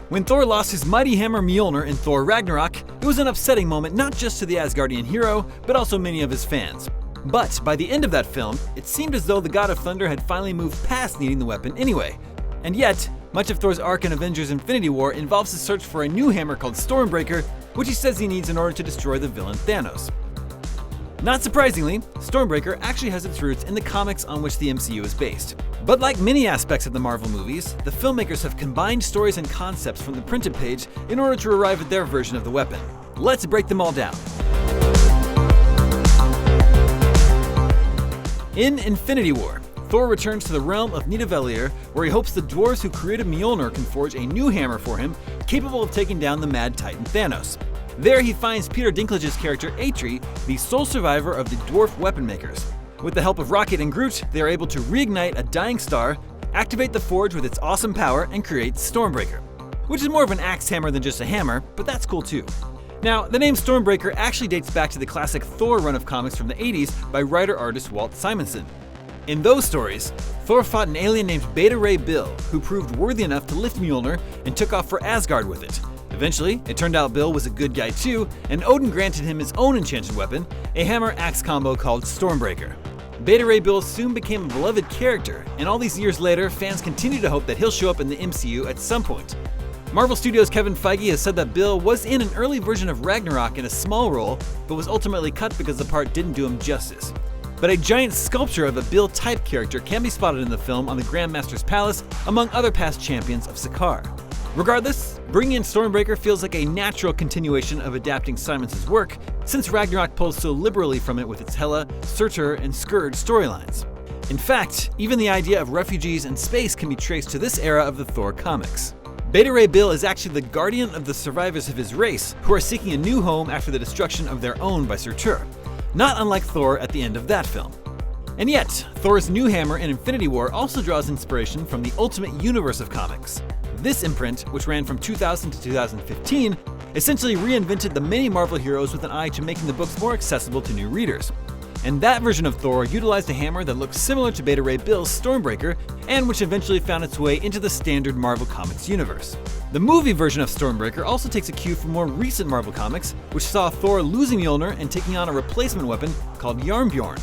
When Thor lost his mighty hammer Mjolnir in Thor Ragnarok, it was an upsetting moment not just to the Asgardian hero, but also many of his fans. But by the end of that film, it seemed as though the God of Thunder had finally moved past needing the weapon anyway. And yet, much of Thor's arc in Avengers Infinity War involves his search for a new hammer called Stormbreaker, which he says he needs in order to destroy the villain Thanos. Not surprisingly, Stormbreaker actually has its roots in the comics on which the MCU is based. But like many aspects of the Marvel movies, the filmmakers have combined stories and concepts from the printed page in order to arrive at their version of the weapon. Let's break them all down. In Infinity War, Thor returns to the realm of Nidavellir, where he hopes the dwarves who created Mjolnir can forge a new hammer for him, capable of taking down the mad titan Thanos. There he finds Peter Dinklage's character Eitri, the sole survivor of the dwarf weapon makers. With the help of Rocket and Groot, they are able to reignite a dying star, activate the forge with its awesome power, and create Stormbreaker. Which is more of an axe hammer than just a hammer, but that's cool too. Now, the name Stormbreaker actually dates back to the classic Thor run of comics from the 80s by writer-artist Walt Simonson. In those stories, Thor fought an alien named Beta Ray Bill, who proved worthy enough to lift Mjolnir and took off for Asgard with it. Eventually, it turned out Bill was a good guy too, and Odin granted him his own enchanted weapon, a hammer-axe combo called Stormbreaker. Beta Ray Bill soon became a beloved character, and all these years later, fans continue to hope that he'll show up in the MCU at some point. Marvel Studios' Kevin Feige has said that Bill was in an early version of Ragnarok in a small role, but was ultimately cut because the part didn't do him justice. But a giant sculpture of a Bill-type character can be spotted in the film on the Grandmaster's Palace, among other past champions of Sakaar. Regardless, bringing in Stormbreaker feels like a natural continuation of adapting Simons's work, since Ragnarok pulls so liberally from it with its Hela, Surtur, and Scourge storylines. In fact, even the idea of refugees and space can be traced to this era of the Thor comics. Beta Ray Bill is actually the guardian of the survivors of his race, who are seeking a new home after the destruction of their own by Surtur, not unlike Thor at the end of that film. And yet, Thor's new hammer in Infinity War also draws inspiration from the Ultimate Universe of comics. This imprint, which ran from 2000 to 2015, essentially reinvented the many Marvel heroes with an eye to making the books more accessible to new readers. And that version of Thor utilized a hammer that looked similar to Beta Ray Bill's Stormbreaker, and which eventually found its way into the standard Marvel Comics universe. The movie version of Stormbreaker also takes a cue from more recent Marvel Comics, which saw Thor losing Mjolnir and taking on a replacement weapon called Jarnbjorn.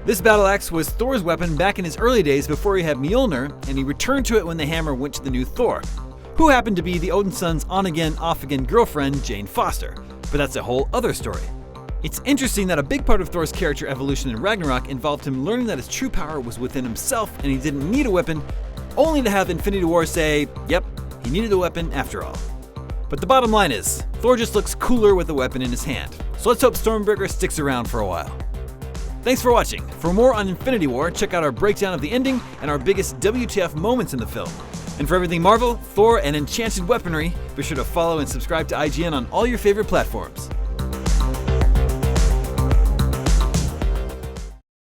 This battle axe was Thor's weapon back in his early days before he had Mjolnir, and he returned to it when the hammer went to the new Thor, who happened to be the Odin son's on-again, off-again girlfriend, Jane Foster. But that's a whole other story. It's interesting that a big part of Thor's character evolution in Ragnarok involved him learning that his true power was within himself and he didn't need a weapon, only to have Infinity War say, yep, he needed a weapon after all. But the bottom line is, Thor just looks cooler with a weapon in his hand. So let's hope Stormbreaker sticks around for a while. Thanks for watching. For more on Infinity War, check out our breakdown of the ending and our biggest WTF moments in the film. And for everything Marvel, Thor, and enchanted weaponry, be sure to follow and subscribe to IGN on all your favorite platforms.